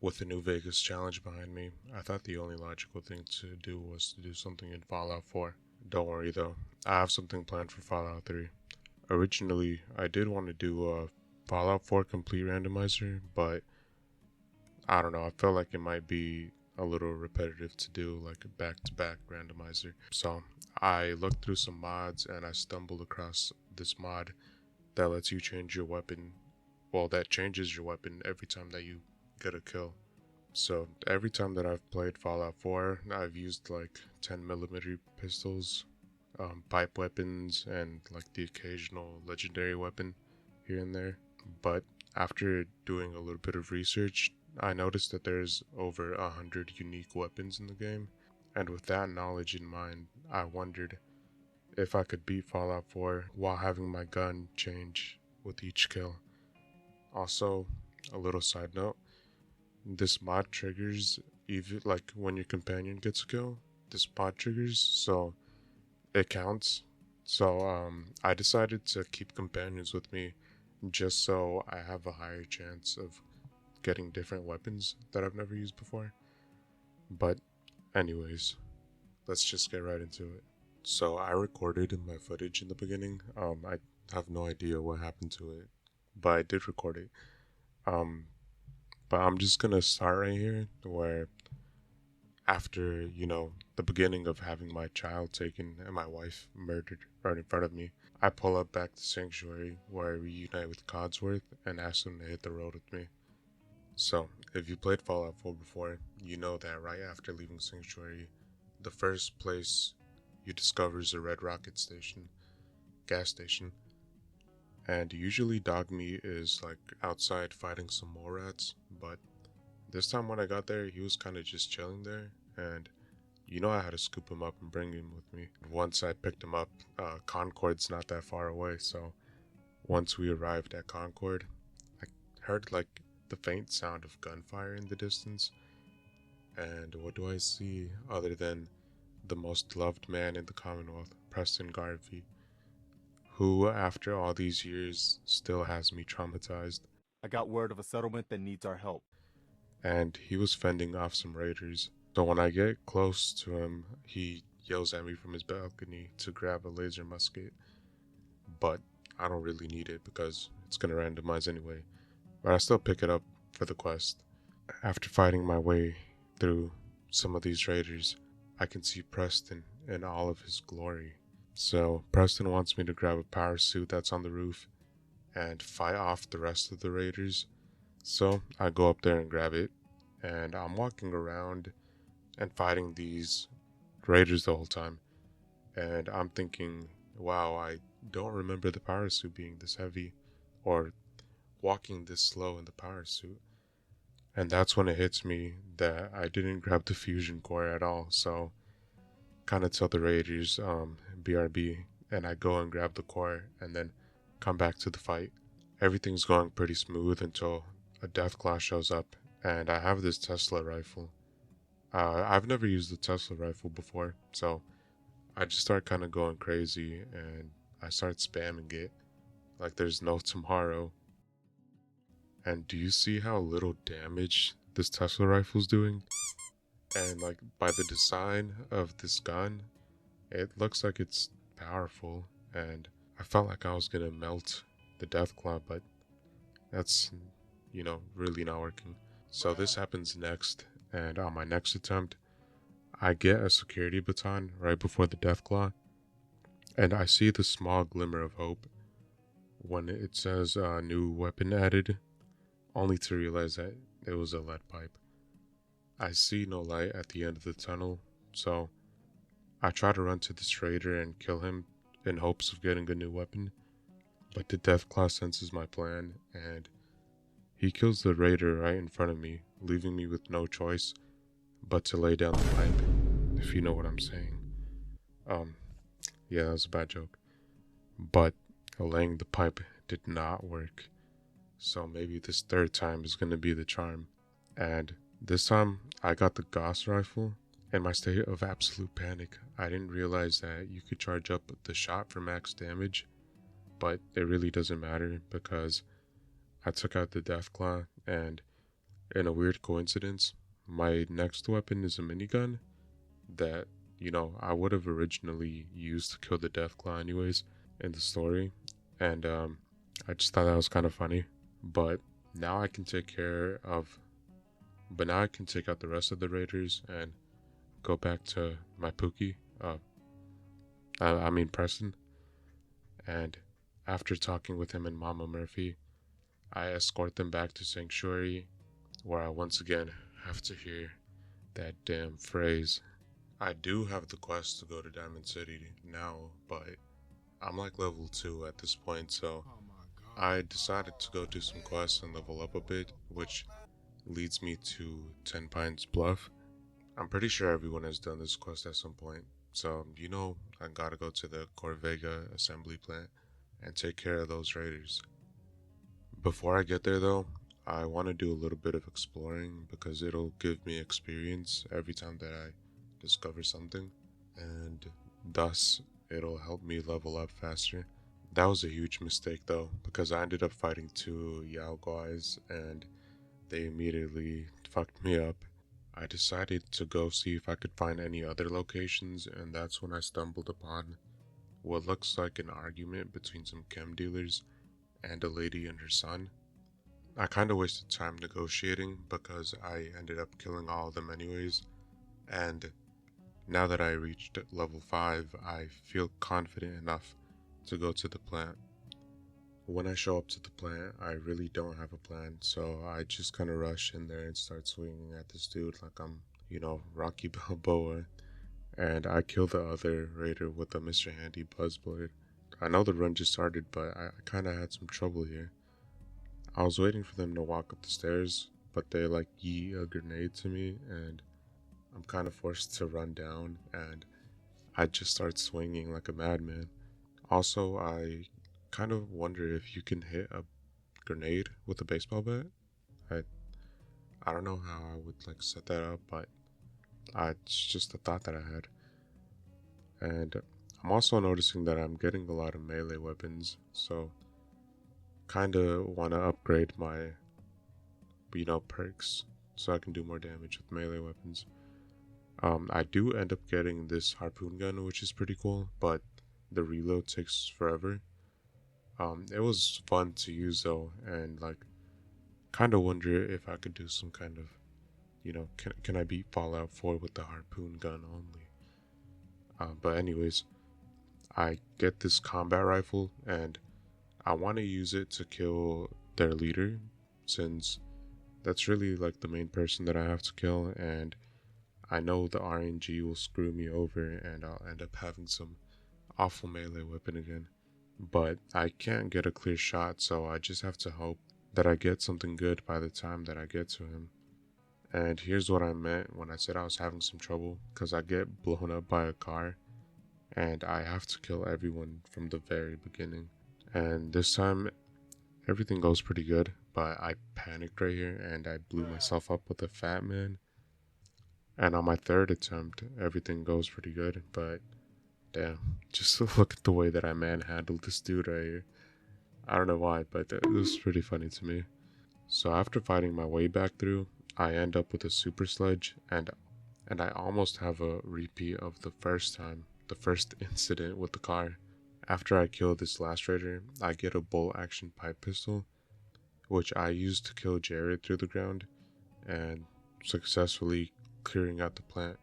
With the New Vegas challenge behind me, I thought the only logical thing to do was to do something in Fallout 4. Don't worry though, I have something planned for Fallout 3. Originally, I did want to do a Fallout 4 complete randomizer, but I don't know, I felt like it might be a little repetitive to do like a back to back randomizer. So I looked through some mods and I stumbled across this mod that lets you change your weapon. Well, that changes your weapon every time that you get a kill. So every time that I've played Fallout 4, I've used like 10mm pistols, pipe weapons, and like the occasional legendary weapon here and there. But after doing a little bit of research, I noticed that there's over 100 unique weapons in the game. And with that knowledge in mind, I wondered if I could beat Fallout 4 while having my gun change with each kill. Also, a little side note, this mod triggers even like when your companion gets a kill, this mod triggers, so it counts. So I decided to keep companions with me just so I have a higher chance of getting different weapons that I've never used before. But anyways, let's just get right into it. So I recorded my footage in the beginning. I have no idea what happened to it, but I did record it. Um, but I'm just gonna start right here where after, the beginning of having my child taken and my wife murdered right in front of me, I pull up back to Sanctuary where I reunite with Codsworth and ask him to hit the road with me. So, if you played Fallout 4 before, you know that right after leaving Sanctuary, the first place you discover is a Red Rocket station, gas station, and usually Dogmeat is like outside fighting some mole rats, but this time when I got there, he was kind of just chilling there, and I had to scoop him up and bring him with me. Once I picked him up, Concord's not that far away, so once we arrived at Concord, I heard like the faint sound of gunfire in the distance, and what do I see other than the most loved man in the Commonwealth, Preston Garvey, who, after all these years, still has me traumatized. I got word of a settlement that needs our help. And he was fending off some raiders. So when I get close to him, he yells at me from his balcony to grab a laser musket, but I don't really need it because it's gonna randomize anyway. But I still pick it up for the quest. After fighting my way through some of these raiders, I can see Preston in all of his glory. So Preston wants me to grab a power suit that's on the roof and fight off the rest of the raiders. So I go up there and grab it, and I'm walking around and fighting these raiders the whole time. And I'm thinking, wow, I don't remember the power suit being this heavy or walking this slow in the power suit. And that's when it hits me that I didn't grab the fusion core at all. So kind of tell the raiders, BRB, and I go and grab the core and then come back to the fight. Everything's going pretty smooth until a Deathclaw shows up, and I have this Tesla rifle. I've never used the Tesla rifle before, so I just start kind of going crazy and I start spamming it like there's no tomorrow. And do you see how little damage this Tesla rifle's doing? And like by the design of this gun, it looks like it's powerful, and I felt like I was gonna melt the Deathclaw, but that's, really not working. So this happens next, and on my next attempt, I get a security baton right before the Deathclaw, and I see the small glimmer of hope when it says new weapon added, only to realize that it was a lead pipe. I see no light at the end of the tunnel, so I try to run to this raider and kill him in hopes of getting a new weapon, but the Deathclaw senses my plan, and he kills the raider right in front of me, leaving me with no choice but to lay down the pipe, if you know what I'm saying. Um, yeah, that was a bad joke. But laying the pipe did not work. So maybe this third time is gonna be the charm. And this time I got the Gauss rifle. In my state of absolute panic, I didn't realize that you could charge up the shot for max damage, but it really doesn't matter because I took out the Deathclaw and In a weird coincidence, my next weapon is a minigun that, I would have originally used to kill the Deathclaw anyways in the story. And I just thought that was kind of funny. But now I can take care of, but now I can take out the rest of the raiders and go back to my Pookie. I mean Preston. And after talking with him and Mama Murphy, I escort them back to Sanctuary, where I once again have to hear that damn phrase. I do have the quest to go to Diamond City now, but I'm like level 2 at this point, so I decided to go do some quests and level up a bit, which leads me to Ten Pines Bluff. I'm pretty sure everyone has done this quest at some point, so I gotta go to the Corvega assembly plant and take care of those raiders. Before I get there though, I want to do a little bit of exploring because it'll give me experience every time that I discover something, and thus it'll help me level up faster. That was a huge mistake though, because I ended up fighting 2 Yao guys and they immediately fucked me up. I decided to go see if I could find any other locations, and that's when I stumbled upon what looks like an argument between some chem dealers and a lady and her son. I kinda wasted time negotiating because I ended up killing all of them anyways, and now that I reached level 5, I feel confident enough to go to the plant. When I show up to the plant, I really don't have a plan, so I just kinda rush in there and start swinging at this dude like I'm, Rocky Balboa, and I kill the other raider with a Mr. Handy Buzzblade. I know the run just started, but I kinda had some trouble here. I was waiting for them to walk up the stairs, but they yeet a grenade to me, and I'm kind of forced to run down, and I just start swinging like a madman. Also, I kind of wonder if you can hit a grenade with a baseball bat. I I don't know how I would set that up, but it's just a thought that I had. And I'm also noticing that I'm getting a lot of melee weapons, so kind of want to upgrade my perks so I can do more damage with melee weapons. I do end up getting this harpoon gun, which is pretty cool, but the reload takes forever. It was fun to use though, and kind of wonder if I could do some kind of, can I beat Fallout 4 with the harpoon gun only? But anyways, I get this combat rifle, and I want to use it to kill their leader, since that's really the main person that I have to kill, and I know the RNG will screw me over and I'll end up having some awful melee weapon again. But I can't get a clear shot, so I just have to hope that I get something good by the time that I get to him. And here's what I meant when I said I was having some trouble, because I get blown up by a car, and I have to kill everyone from the very beginning. And this time, everything goes pretty good, but I panicked right here, and I blew myself up with a fat man. And on my 3rd attempt, everything goes pretty good, but damn, just look at the way that I manhandled this dude right here. I don't know why, but it was pretty funny to me. So after fighting my way back through, I end up with a super sledge, and I almost have a repeat of the first incident with the car. After I kill this last raider, I get a bolt action pipe pistol, which I use to kill Jared through the ground, and successfully clearing out the plant.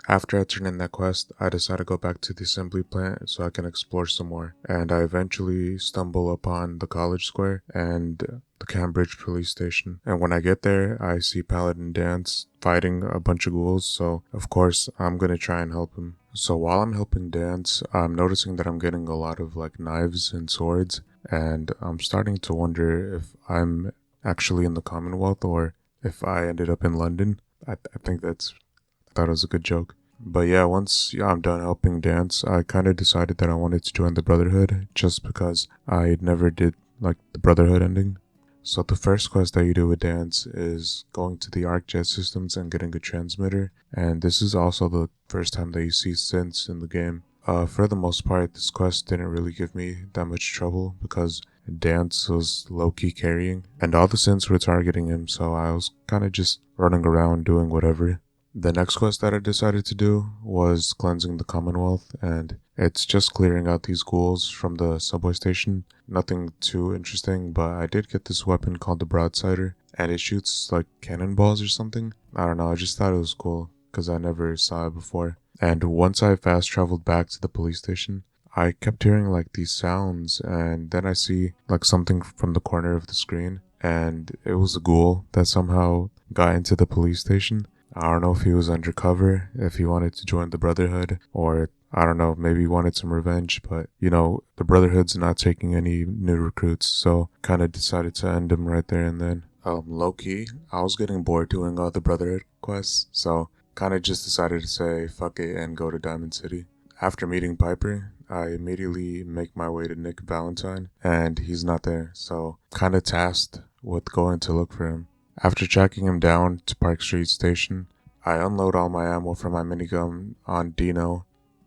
After I turn in that quest, I decide to go back to the assembly plant so I can explore some more, and I eventually stumble upon the College Square and the Cambridge police station. And when I get there, I see Paladin Dance fighting a bunch of ghouls, so of course I'm gonna try and help him. So while I'm helping Dance, I'm noticing that I'm getting a lot of knives and swords, and I'm starting to wonder if I'm actually in the Commonwealth or if I ended up in London. I thought it was a good joke. But yeah, once I'm done helping Dance, I kind of decided that I wanted to join the Brotherhood, just because I never did the Brotherhood ending. So the first quest that you do with Dance is going to the ArcJet systems and getting a transmitter, and this is also the first time that you see synths in the game. For the most part, this quest didn't really give me that much trouble because Dance was low-key carrying, and all the synths were targeting him, so I was kind of just running around doing whatever. The next quest that I decided to do was cleansing the Commonwealth, and it's just clearing out these ghouls from the subway station. Nothing too interesting, but I did get this weapon called the Broadsider, and it shoots like cannonballs or something. I don't know, I just thought it was cool, because I never saw it before. And once I fast traveled back to the police station, I kept hearing like these sounds, and then I see like something from the corner of the screen, and it was a ghoul that somehow got into the police station. I don't know if he was undercover, if he wanted to join the Brotherhood, or I don't know, maybe he wanted some revenge, but the Brotherhood's not taking any new recruits, so kind of decided to end him right there and then. Low key, I was getting bored doing all the Brotherhood quests, so kind of just decided to say fuck it and go to Diamond City. After meeting Piper, I immediately make my way to Nick Valentine, and he's not there, so kind of tasked with going to look for him. After tracking him down to Park Street Station, I unload all my ammo from my minigun on Dino,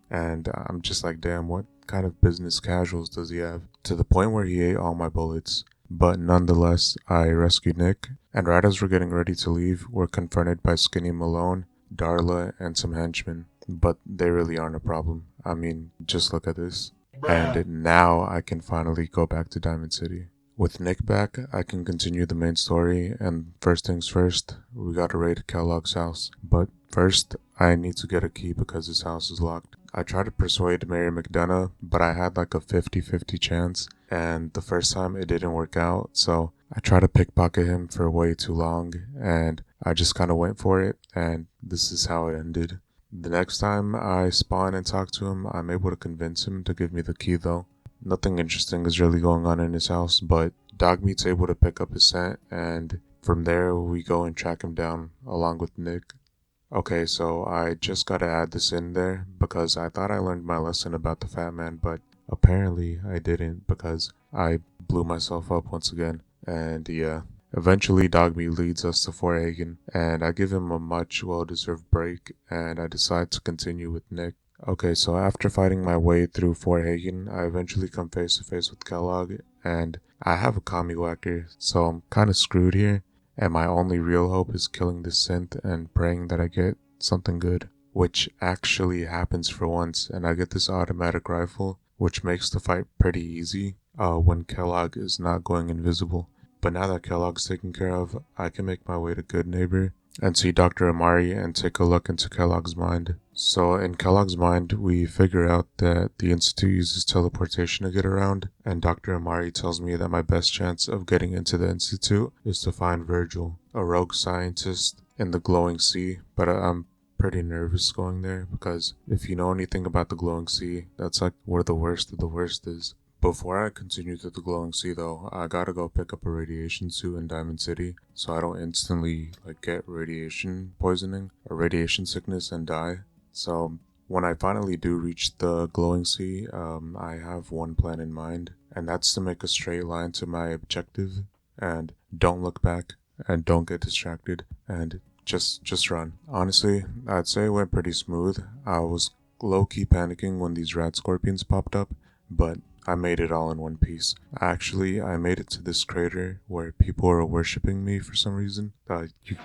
and I'm just like, damn, what kind of business casuals does he have? To the point where he ate all my bullets. But nonetheless, I rescued Nick, and right as we're getting ready to leave, we're confronted by Skinny Malone, Darla, and some henchmen. But they really aren't a problem. I mean, just look at this. And now I can finally go back to Diamond City. With Nick back, I can continue the main story, and first things first, we gotta raid Kellogg's house. But first, I need to get a key because his house is locked. I tried to persuade Mary McDonough, but I had like a 50-50 chance, and the first time it didn't work out, so I tried to pickpocket him for way too long, and I just kinda went for it, and this is how it ended. The next time I spawn and talk to him, I'm able to convince him to give me the key though. Nothing interesting is really going on in his house, but Dogmeat's able to pick up his scent, and from there we go and track him down along with Nick. Okay, so I just gotta add this in there because I thought I learned my lesson about the fat man, but apparently I didn't because I blew myself up once again. And yeah, eventually Dogmeat leads us to Fort Hagen, and I give him a much well-deserved break, and I decide to continue with Nick. Okay, so after fighting my way through Fort Hagen, I eventually come face to face with Kellogg, and I have a commie whacker, so I'm kinda screwed here, and my only real hope is killing this synth and praying that I get something good, which actually happens for once, and I get this automatic rifle, which makes the fight pretty easy, when Kellogg is not going invisible. But now that Kellogg's taken care of, I can make my way to Good Neighbor and see Dr. Amari and take a look into Kellogg's mind. So in Kellogg's mind, we figure out that the Institute uses teleportation to get around, and Dr. Amari tells me that my best chance of getting into the Institute is to find Virgil, a rogue scientist in the Glowing Sea, but I'm pretty nervous going there because if you know anything about the Glowing Sea, that's like where the worst of the worst is. Before I continue to the Glowing Sea though, I gotta go pick up a radiation suit in Diamond City so I don't instantly get radiation poisoning or radiation sickness and die. So when I finally do reach the Glowing Sea, I have one plan in mind, and that's to make a straight line to my objective and don't look back and don't get distracted and just run. Honestly, I'd say it went pretty smooth. I was low-key panicking when these rat scorpions popped up, but I made it all in one piece. Actually, I made it to this crater where people are worshipping me for some reason.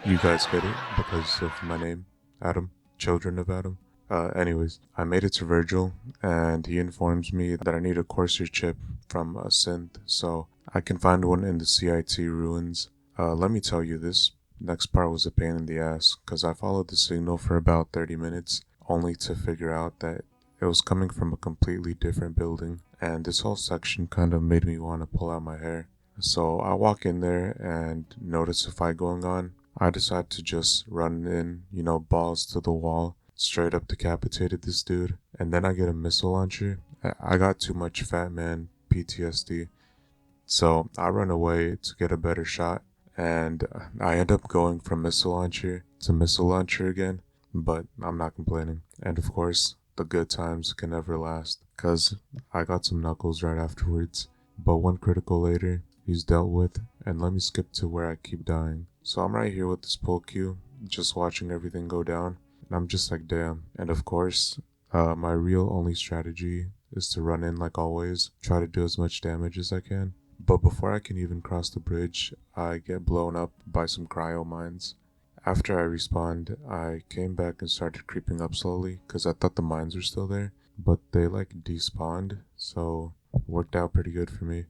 You guys get it because of my name, Adam, Children of Adam. Anyways, I made it to Virgil, and he informs me that I need a Corsair chip from a synth, so I can find one in the CIT ruins. Let me tell you, this next part was a pain in the ass, because I followed the signal for about 30 minutes, only to figure out that it was coming from a completely different building, and this whole section kind of made me want to pull out my hair. So I walk in there and notice a fight going on. I decide to just run in, balls to the wall, straight up decapitated this dude, and then I get a missile launcher. I got too much fat man PTSD, so I run away to get a better shot, and I end up going from missile launcher to missile launcher again, but I'm not complaining. And of course, the good times can never last, cause I got some knuckles right afterwards, but one critical later, he's dealt with, and let me skip to where I keep dying. So I'm right here with this pull queue, just watching everything go down, and I'm just like, damn. And of course, my real only strategy is to run in like always, try to do as much damage as I can, But before I can even cross the bridge, I get blown up by some cryo mines. After I respawned, I came back and started creeping up slowly because I thought the mines were still there, but they like despawned, so it worked out pretty good for me.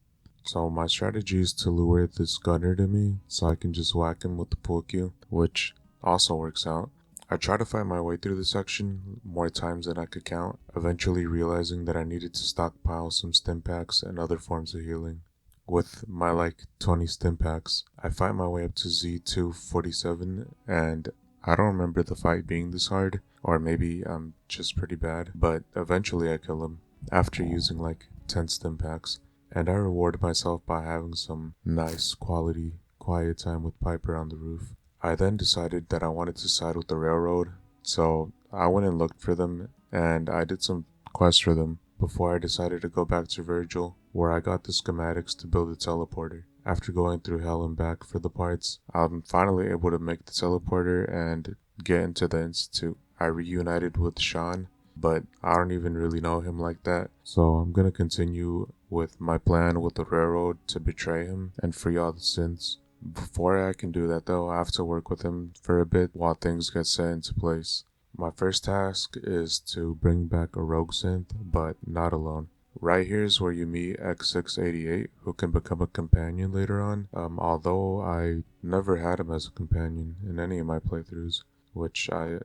So my strategy is to lure this gunner to me so I can just whack him with the pool cue, which also works out. I tried to fight my way through the section more times than I could count, eventually realizing that I needed to stockpile some stim packs and other forms of healing. With my 20 stim packs, I fight my way up to Z247, and I don't remember the fight being this hard, or maybe I'm just pretty bad, but eventually I kill him after using 10 stim packs, and I reward myself by having some nice quality quiet time with Piper on the roof. I then decided that I wanted to side with the railroad, so I went and looked for them, and I did some quests for them before I decided to go back to Virgil, where I got the schematics to build a teleporter. After going through hell and back for the parts, I'm finally able to make the teleporter and get into the Institute. I reunited with Sean, but I don't even really know him like that, so I'm gonna continue with my plan with the railroad to betray him and free all the synths. Before I can do that though, I have to work with him for a bit while things get set into place. My first task is to bring back a rogue synth, but not alone. Right here is where you meet X688, who can become a companion later on, although I never had him as a companion in any of my playthroughs, which I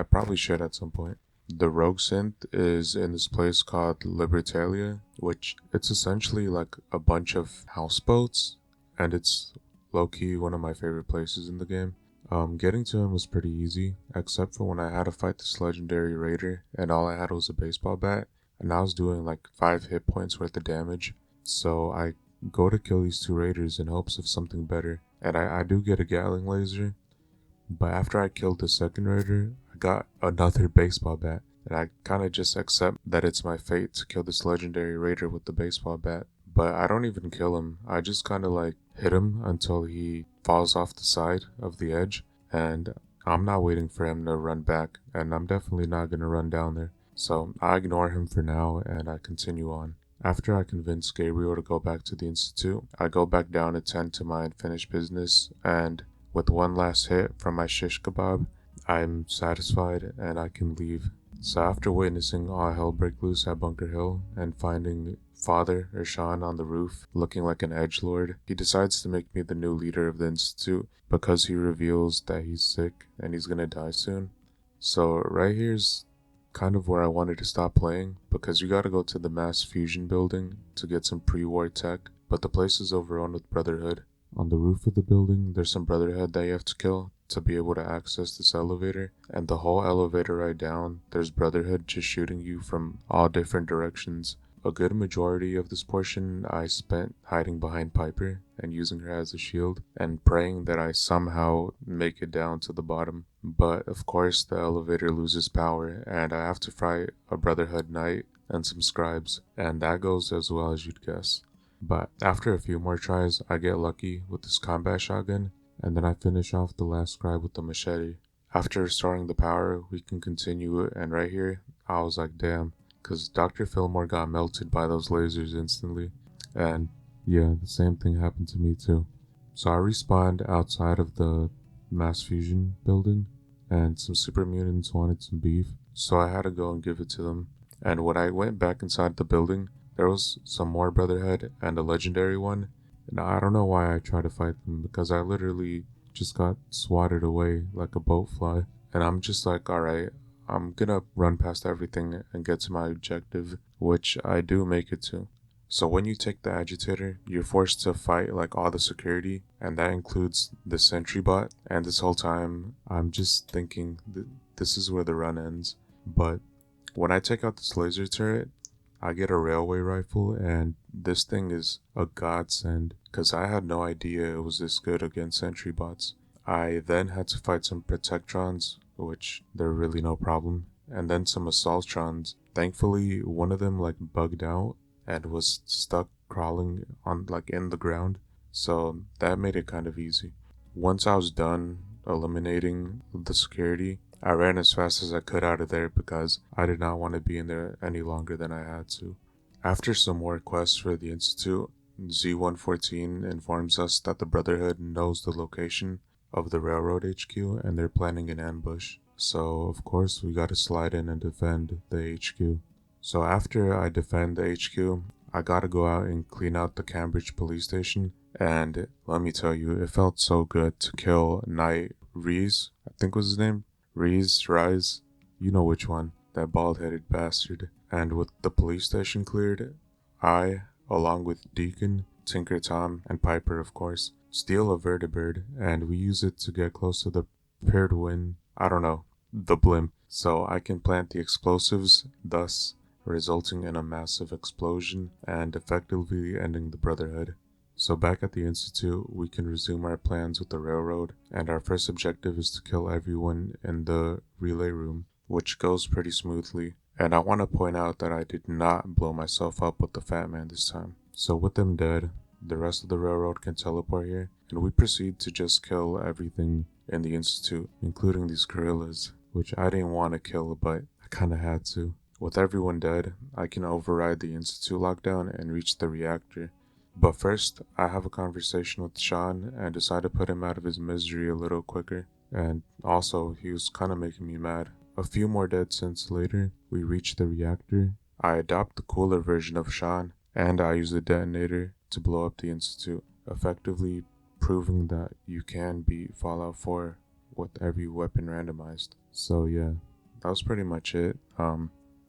probably should at some point. The rogue synth is in this place called Libertalia, which it's essentially like a bunch of houseboats, and it's low-key one of my favorite places in the game. Getting to him was pretty easy, except for when I had to fight this legendary raider, and all I had was a baseball bat, and I was doing 5 hit points worth of damage. So I go to kill these 2 raiders in hopes of something better, and I do get a Gatling laser, but after I killed the second raider, I got another baseball bat, and I kinda just accept that it's my fate to kill this legendary raider with the baseball bat. But I don't even kill him, I just kinda hit him until he falls off the side of the edge, and I'm not waiting for him to run back, and I'm definitely not gonna run down there. So I ignore him for now, and I continue on. After I convince Gabriel to go back to the Institute, I go back down to tend to my unfinished business, and with one last hit from my shish kebab, I'm satisfied and I can leave. So after witnessing all hell break loose at Bunker Hill and finding Father Sean on the roof looking like an edgelord, he decides to make me the new leader of the Institute because he reveals that he's sick and he's gonna die soon. So right here's kind of where I wanted to stop playing, because you gotta go to the mass fusion building to get some pre-war tech, but the place is overrun with Brotherhood. On the roof of the building, there's some Brotherhood that you have to kill to be able to access this elevator, and the whole elevator right down, there's Brotherhood just shooting you from all different directions. A good majority of this portion I spent hiding behind Piper and using her as a shield and praying that I somehow make it down to the bottom. But of course the elevator loses power and I have to fight a Brotherhood knight and some scribes, and that goes as well as you'd guess. But after a few more tries, I get lucky with this combat shotgun, and then I finish off the last scribe with the machete. After restoring the power, we can continue, and right here, I was like, damn, because Dr. Fillmore got melted by those lasers instantly, and yeah, the same thing happened to me too. So I respawned outside of the mass fusion building, and some super mutants wanted some beef, so I had to go and give it to them. And when I went back inside the building, there was some more Brotherhood and a legendary one. Now I don't know why I tried to fight them, because I literally just got swatted away like a boat fly. And I'm just like, alright, I'm gonna run past everything and get to my objective, which I do make it to. So when you take the agitator, you're forced to fight all the security, and that includes the sentry bot. And this whole time, I'm just thinking this is where the run ends. But when I take out this laser turret, I get a railway rifle, and this thing is a godsend, because I had no idea it was this good against sentry bots. I then had to fight some Protectrons, which they're really no problem, and then some Assaultrons. Thankfully, one of them bugged out and was stuck crawling on in the ground, so that made it kind of easy. Once I was done eliminating the security, I ran as fast as I could out of there because I did not want to be in there any longer than I had to. After some more quests for the Institute, Z-114 informs us that the Brotherhood knows the location of the Railroad HQ and they're planning an ambush. So, of course, we gotta slide in and defend the HQ. So after I defend the HQ, I gotta go out and clean out the Cambridge police station. And let me tell you, it felt so good to kill Knight Reese, I think was his name. Rise, you know which one, that bald-headed bastard. And with the police station cleared, I, along with Deacon, Tinker Tom, and Piper of course, steal a vertibird and we use it to get close to the Perdwin, the blimp, so I can plant the explosives, thus resulting in a massive explosion and effectively ending the Brotherhood. So back at the Institute, we can resume our plans with the railroad, and our first objective is to kill everyone in the relay room, which goes pretty smoothly. And I want to point out that I did not blow myself up with the Fat Man this time. So with them dead, the rest of the railroad can teleport here, and we proceed to just kill everything in the Institute, including these gorillas, which I didn't want to kill, but I kinda had to. With everyone dead, I can override the Institute lockdown and reach the reactor. But first, I have a conversation with Sean and decide to put him out of his misery a little quicker. And also, he was kinda making me mad. A few more dead synths later, we reach the reactor. I adopt the cooler version of Sean, and I use the detonator to blow up the Institute, effectively proving that you can beat Fallout 4 with every weapon randomized. So yeah, that was pretty much it.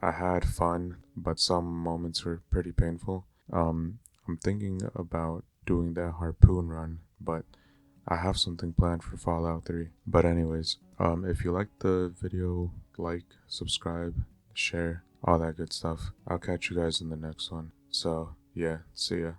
I had fun, but some moments were pretty painful. I'm thinking about doing that harpoon run, but I have something planned for Fallout 3. But anyways, if you liked the video, like, subscribe, share, all that good stuff. I'll catch you guys in the next one. So yeah, see ya.